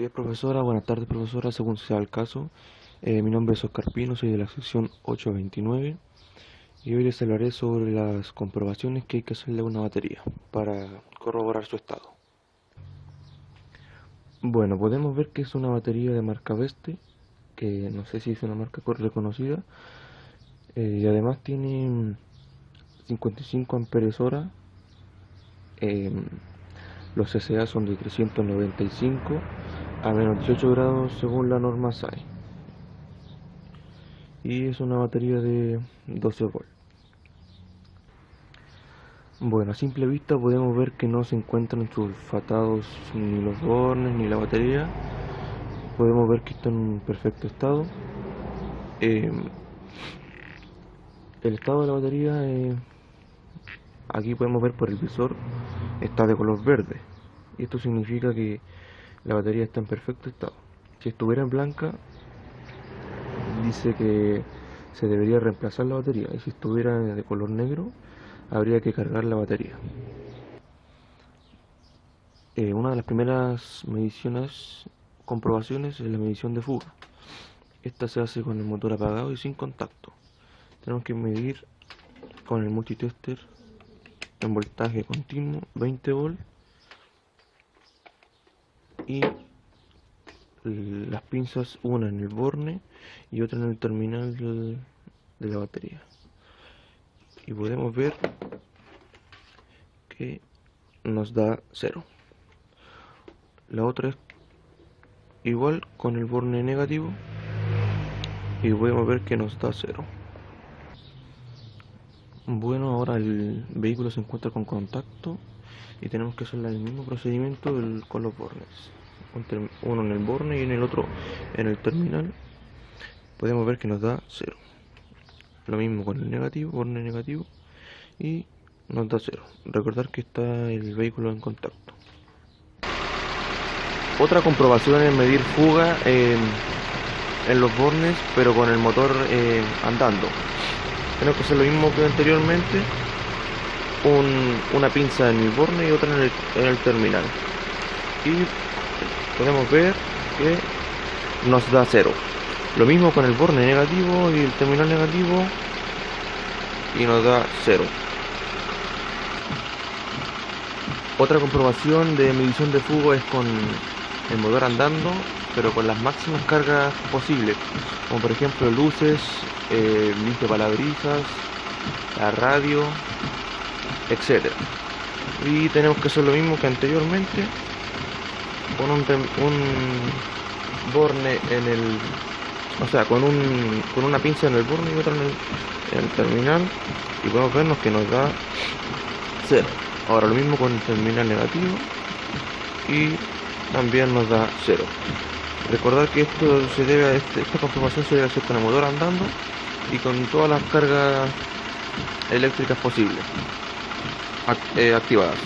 días, profesora. Buenas tardes, profesora, según sea el caso. Mi nombre es Oscar Pino, soy de la sección 829 y hoy les hablaré sobre las comprobaciones que hay que hacerle a una batería para corroborar su estado. Bueno, podemos ver que es una batería de marca Veste, que no sé si es una marca reconocida, y además tiene 55 amperes hora. Los CCA son de 395 a menos 18 grados según la norma SAE. Y es una batería de 12 volts. Bueno, a simple vista podemos ver que no se encuentran sulfatados ni los bornes ni la batería. Podemos ver que está en perfecto estado. El estado de la batería, aquí podemos ver por el visor, está de color verde. Y esto significa que la batería está en perfecto estado. Si estuviera en blanca, dice que se debería reemplazar la batería. Y si estuviera de color negro, habría que cargar la batería. Una de las primeras comprobaciones es la medición de fuga. Esta se hace con el motor apagado y sin contacto. Tenemos que medir con el multitester en voltaje continuo 20 volt y las pinzas, una en el borne y otra en el terminal de la batería. Y podemos ver que nos da 0. La otra es igual con el borne negativo y podemos ver que nos da 0. Bueno, ahora el vehículo se encuentra con contacto y tenemos que hacer el mismo procedimiento con los bornes. Uno en el borne y en el otro en el terminal. Podemos ver que nos da 0. Lo mismo con el negativo, borne negativo, y nos da 0. Recordar que está el vehículo en contacto. Otra comprobación es medir fuga en los bornes, pero con el motor andando. Tenemos que hacer lo mismo que anteriormente, una pinza en el borne y otra en el terminal. Y podemos ver que nos da 0. Lo mismo con el borne negativo y el terminal negativo y nos da 0. Otra comprobación de medición de fuga es con el motor andando, pero con las máximas cargas posibles, como por ejemplo luces, limpiaparabrisas, la radio, etc. Y tenemos que hacer lo mismo que anteriormente, con un borne en el, o sea, con una pinza en el borne y otra en el terminal, y podemos vernos que nos da 0. Ahora lo mismo con el terminal negativo y también nos da 0. Recordar que esta comprobación se debe hacer con el motor andando y con todas las cargas eléctricas posibles activadas.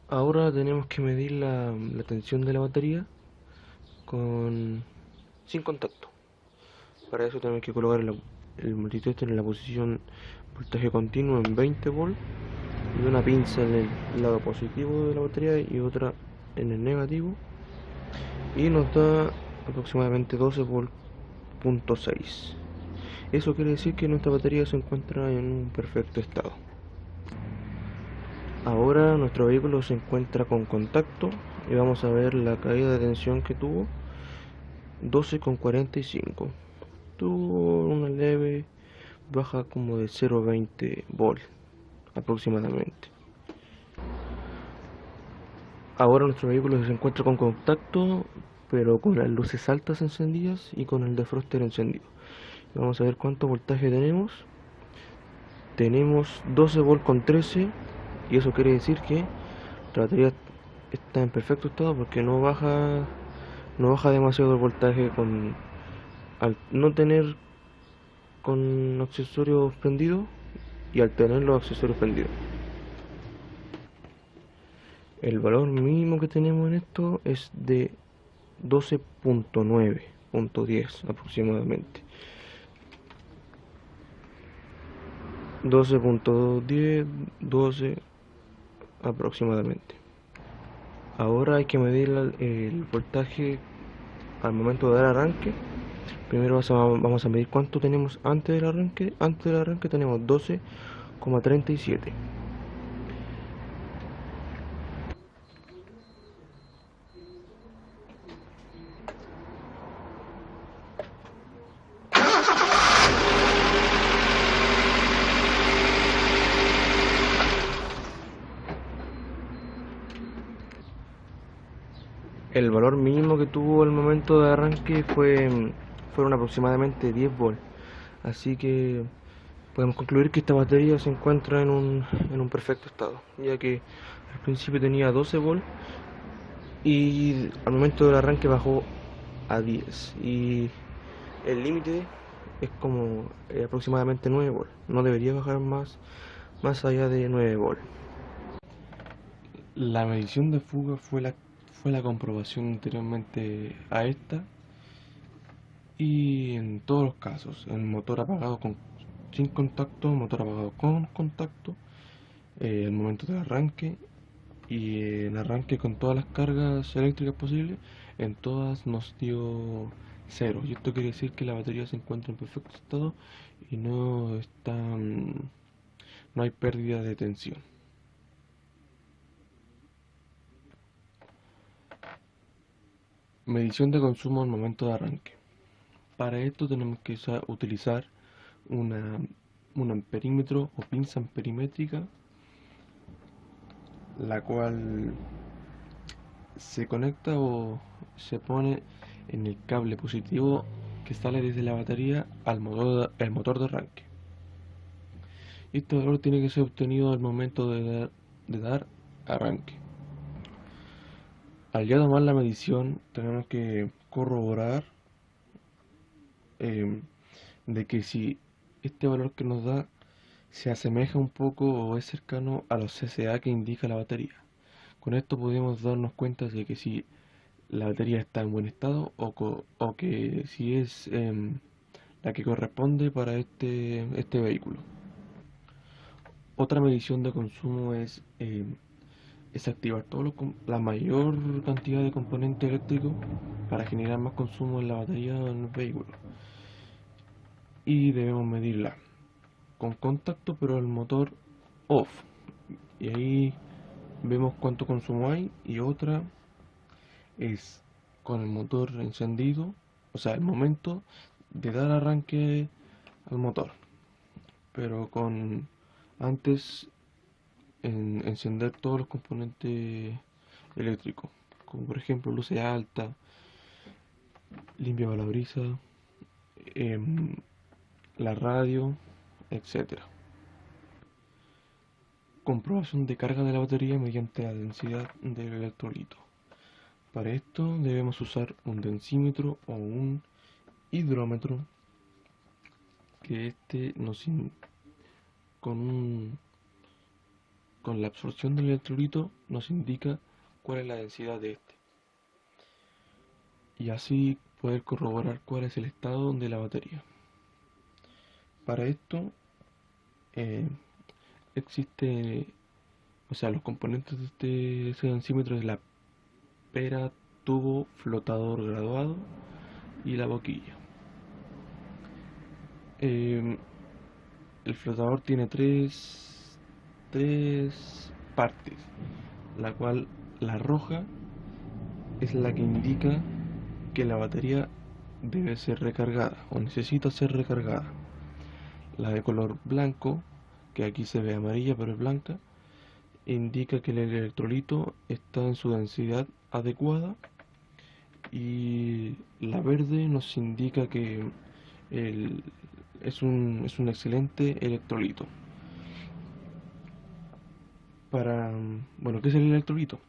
Ahora tenemos que medir la tensión de la batería sin contacto. Para eso tenemos que colocar el multitester en la posición voltaje continuo en 20 volt y una pinza en el lado positivo de la batería y otra en el negativo, y nos da aproximadamente 12 volt punto 6. Eso quiere decir que nuestra batería se encuentra en un perfecto estado. Ahora nuestro vehículo se encuentra con contacto y vamos a ver la caída de tensión que tuvo, 12,45. Tuvo una leve baja como de 0,20 volt aproximadamente. Ahora nuestro vehículo se encuentra con contacto, pero con las luces altas encendidas y con el defroster encendido. Vamos a ver cuánto voltaje tenemos. Tenemos 12 volt con 13, y eso quiere decir que la batería está en perfecto estado porque no baja demasiado el voltaje al no tener con accesorios prendidos y al tener los accesorios prendidos. El valor mínimo que tenemos en esto es de 12,9.10 aproximadamente. 12,10, 12 aproximadamente. Ahora hay que medir el voltaje al momento de dar arranque. Primero vamos a medir cuánto tenemos antes del arranque. Antes del arranque tenemos 12,37. El valor mínimo que tuvo el momento de arranque fueron aproximadamente 10 volts. Así que podemos concluir que esta batería se encuentra en un perfecto estado, ya que al principio tenía 12 volts y al momento del arranque bajó a 10. Y el límite es como aproximadamente 9 volts. No debería bajar más allá de 9 volts. La medición de fuga fue la comprobación anteriormente a esta, y en todos los casos, el motor apagado sin contacto, motor apagado con contacto, el momento de arranque y el arranque con todas las cargas eléctricas posibles, en todas nos dio cero. Y esto quiere decir que la batería se encuentra en perfecto estado y no hay pérdida de tensión. Medición de consumo al momento de arranque. Para esto tenemos que utilizar un amperímetro o pinza amperimétrica, la cual se conecta o se pone en el cable positivo que sale desde la batería al motor de arranque. Este valor tiene que ser obtenido al momento de dar arranque. Al ya tomar la medición, tenemos que corroborar de que si este valor que nos da se asemeja un poco o es cercano a los CCA que indica la batería. Con esto podemos darnos cuenta de que si la batería está en buen estado o que si es la que corresponde para este vehículo. Otra medición de consumo es activar la mayor cantidad de componentes eléctricos para generar más consumo en la batería en el vehículo. Y debemos medirla con contacto pero el motor off. Y ahí vemos cuánto consumo hay. Y otra es con el motor encendido, o sea, el momento de dar arranque al motor, pero con antes encender todos los componentes eléctricos, como por ejemplo luces altas, limpia parabrisas, la radio, etcétera. Comprobación de carga de la batería mediante la densidad del electrolito. Para esto debemos usar un densímetro o un hidrómetro, que con la absorción del electrolito nos indica cuál es la densidad de este, y así poder corroborar cuál es el estado de la batería. Para esto existe, o sea, los componentes de ese densímetro es la pera, tubo, flotador graduado y la boquilla. El flotador tiene tres partes, la cual la roja es la que indica que la batería debe ser recargada o necesita ser recargada. La de color blanco, que aquí se ve amarilla pero es blanca, indica que el electrolito está en su densidad adecuada, y la verde nos indica que es un excelente electrolito. Bueno, ¿qué es el electrolito?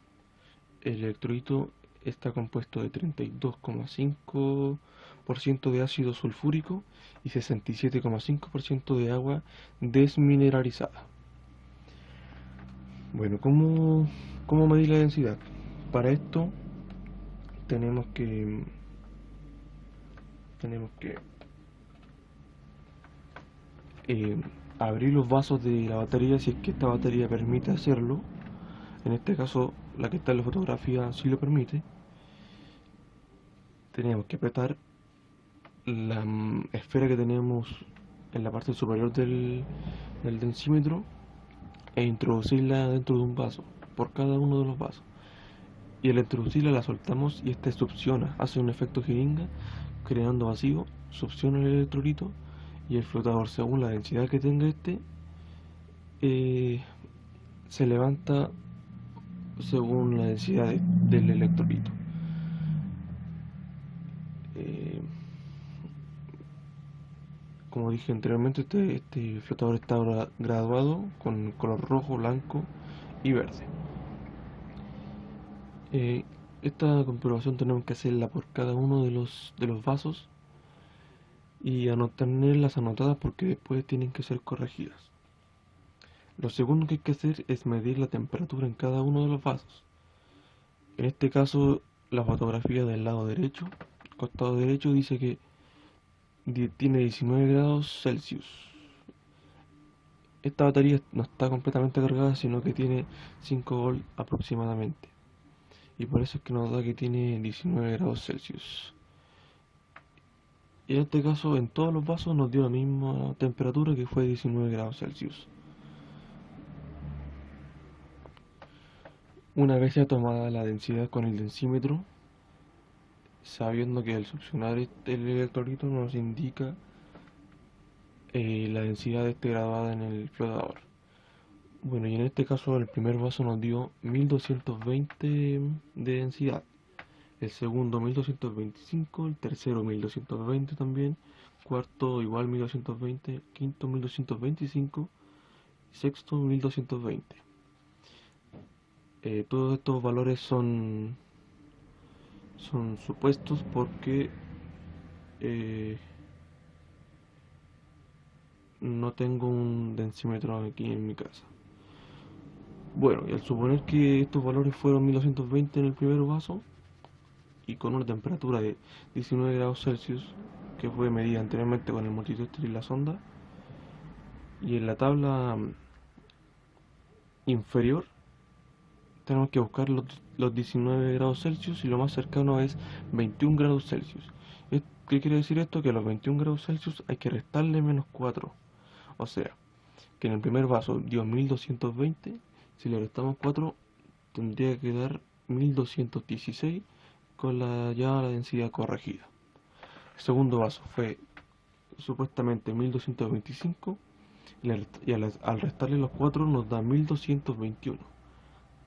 El electrolito está compuesto de 32,5% de ácido sulfúrico y 67,5% de agua desmineralizada. Bueno, ¿cómo medir la densidad? Para esto tenemos que abrir los vasos de la batería si es que esta batería permite hacerlo. En este caso, la que está en la fotografía sí lo permite. Tenemos que apretar la esfera que tenemos en la parte superior del densímetro e introducirla dentro de un vaso, por cada uno de los vasos. Y al introducirla la soltamos y esta succiona, hace un efecto jeringa, creando vacío, succiona el electrolito y el flotador, según la densidad que tenga eh, se levanta según la densidad del electrolito. Eh, Como dije anteriormente, este flotador está graduado con color rojo, blanco y verde. Eh, Esta comprobación tenemos que hacerla por cada uno de los vasos y tenerlas anotadas porque después tienen que ser corregidas. Lo segundo que hay que hacer es medir la temperatura en cada uno de los vasos. En este caso, la fotografía del lado derecho, costado derecho, dice que tiene 19 grados Celsius. Esta batería no está completamente cargada, sino que tiene 5 volt aproximadamente. Y por eso es que nos da que tiene 19 grados Celsius. Y en este caso, en todos los vasos nos dio la misma temperatura, que fue 19 grados Celsius. Una vez ya tomada la densidad con el densímetro, sabiendo que al succionar el electrolito nos indica la densidad graduada en el flotador. Bueno, y en este caso el primer vaso nos dio 1220 de densidad, el segundo 1225, el tercero 1220 también, cuarto igual 1220, quinto 1225, sexto 1220. Todos estos valores son supuestos porque no tengo un densímetro aquí en mi casa. Bueno, y al suponer que estos valores fueron 1220 en el primer vaso y con una temperatura de 19 grados Celsius, que fue medida anteriormente con el multitester y la sonda, y en la tabla inferior tenemos que buscar los 19 grados Celsius y lo más cercano es 21 grados Celsius. ¿Qué quiere decir esto? Que a los 21 grados Celsius hay que restarle menos 4. O sea, que en el primer vaso dio 1220, si le restamos 4 tendría que dar 1216 con ya la densidad corregida. El segundo vaso fue supuestamente 1225 y al restarle los 4 nos da 1221.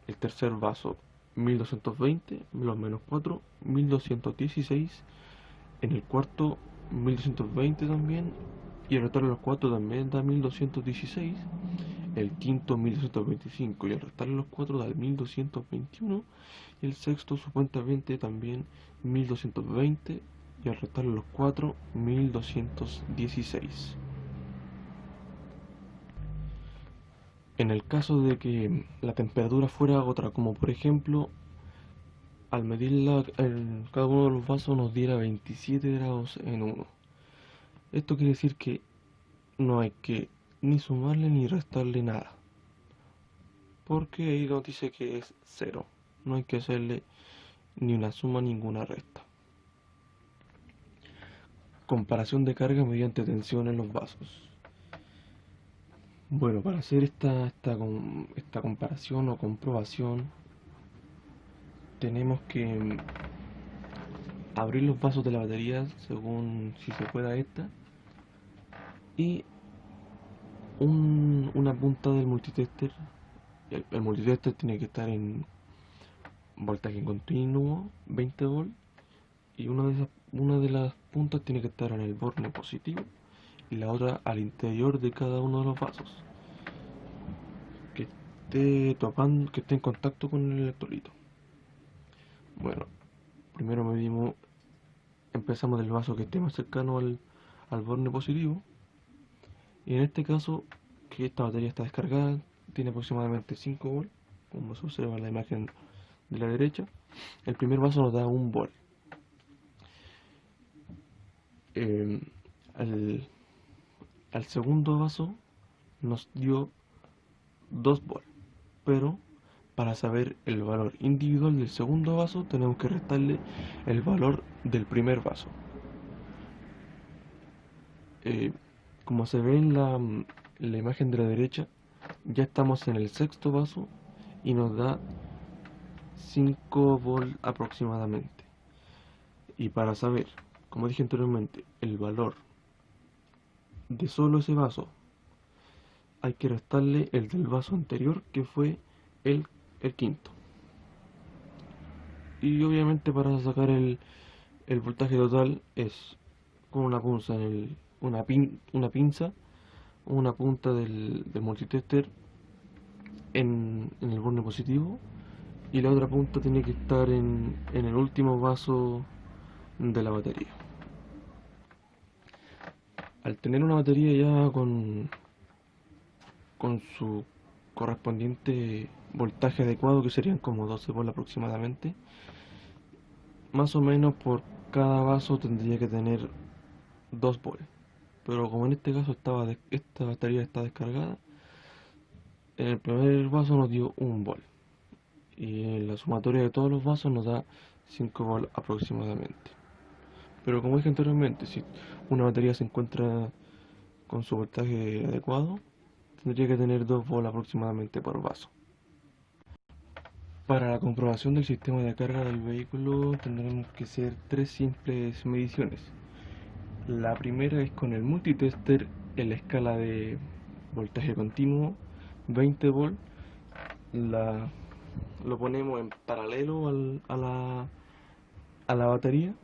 El tercer vaso 1220 los menos 4, 1216. En el cuarto 1220 también, y el restarle los 4 también da 1216. El quinto 1225 y al restarle los 4 da 1221. Y el sexto supuestamente también 1220 y al restarle los 4 1216. En el caso de que la temperatura fuera otra, como por ejemplo al medirla en cada uno de los vasos nos diera 27 grados en uno. Esto quiere decir que no hay que ni sumarle ni restarle nada, porque ahí nos dice que es cero. No hay que hacerle ni una suma ni ninguna resta. Comparación de carga mediante tensión en los vasos. Bueno, para hacer esta comparación o comprobación tenemos que abrir los vasos de la batería según si se pueda esta y una punta del multitester. El multitester tiene que estar en voltaje continuo 20 volt y una de las puntas tiene que estar en el borne positivo y la otra al interior de cada uno de los vasos, que esté en contacto con el electrolito. Bueno, primero empezamos del vaso que esté más cercano al borne positivo, y en este caso que esta batería está descargada, tiene aproximadamente 5 volt, como se observa en la imagen de la derecha. El primer vaso nos da 1 volt. Al, al segundo vaso nos dio 2 volt, pero para saber el valor individual del segundo vaso, tenemos que restarle el valor del primer vaso. Eh, Como se ve en la imagen de la derecha, ya estamos en el sexto vaso y nos da 5 volt aproximadamente. Y para saber, como dije anteriormente, el valor de solo ese vaso, hay que restarle el del vaso anterior, que fue el quinto. Y obviamente para sacar el voltaje total es con una punza una pinza, una punta del multitester en el borne positivo, y la otra punta tiene que estar en el último vaso de la batería. Al tener una batería ya con su correspondiente voltaje adecuado, que serían como 12 volts aproximadamente, más o menos por cada vaso tendría que tener 2 volts. Pero como en este caso esta batería está descargada, en el primer vaso nos dio 1 volt. Y en la sumatoria de todos los vasos nos da 5 volts aproximadamente. Pero como dije anteriormente, si una batería se encuentra con su voltaje adecuado, tendría que tener 2 volts aproximadamente por vaso. Para la comprobación del sistema de carga del vehículo tendremos que hacer 3 simples mediciones. La primera es con el multitester en la escala de voltaje continuo, 20 volts. Lo ponemos en paralelo a la batería,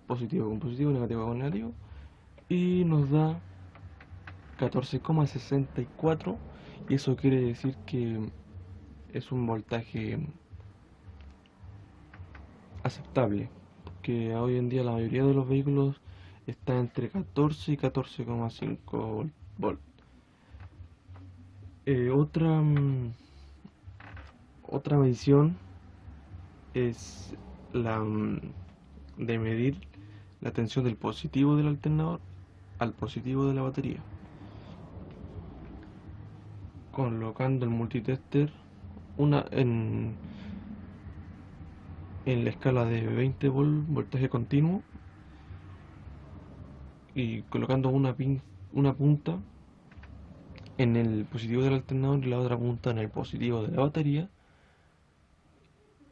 positivo con positivo, negativo con negativo, y nos da 14,64, y eso quiere decir que es un voltaje aceptable, porque hoy en día la mayoría de los vehículos está entre 14 y 14,5 volt. Otra medición es la de medir la tensión del positivo del alternador al positivo de la batería, colocando el multitester una en la escala de 20 volt voltaje continuo, y colocando una punta en el positivo del alternador y la otra punta en el positivo de la batería,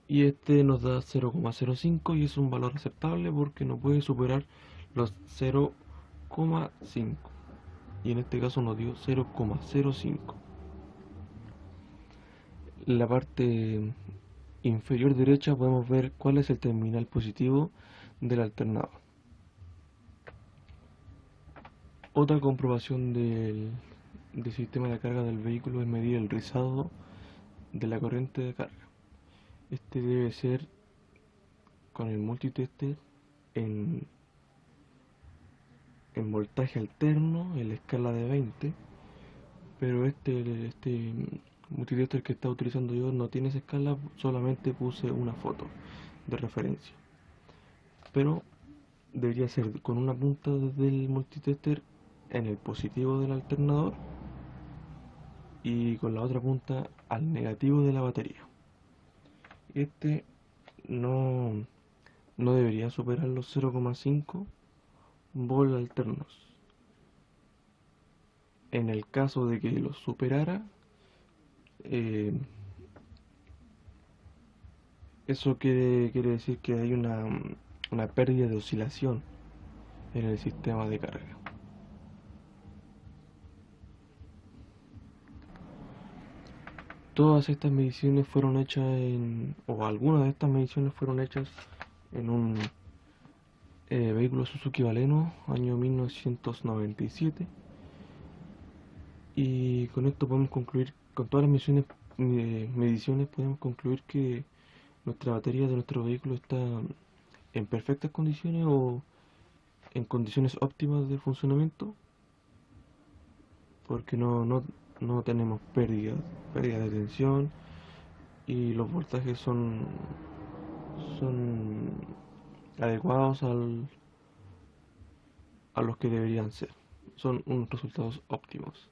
y este nos da 0,05, y es un valor aceptable porque no puede superar los 0,5, y en este caso nos dio 0,05. En la parte inferior derecha podemos ver cuál es el terminal positivo del alternador. Otra comprobación del sistema de carga del vehículo es medir el rizado de la corriente de carga. Este debe ser con el multitester en, en voltaje alterno en la escala de 20, pero este multitester que está utilizando yo no tiene esa escala, solamente puse una foto de referencia. Pero debería ser con una punta del multitester en el positivo del alternador y con la otra punta al negativo de la batería. Este no debería superar los 0,5 volt alternos. En el caso de que los superara, eso quiere decir que hay una pérdida de oscilación en el sistema de carga. Todas estas mediciones fueron hechas o algunas de estas mediciones fueron hechas en un vehículo Suzuki Baleno, año 1997. Y con esto podemos concluir, con todas las mediciones podemos concluir que nuestra batería de nuestro vehículo está en perfectas condiciones o en condiciones óptimas de funcionamiento, porque no tenemos pérdida de tensión, y los voltajes son adecuados a los que deberían ser. Son unos resultados óptimos.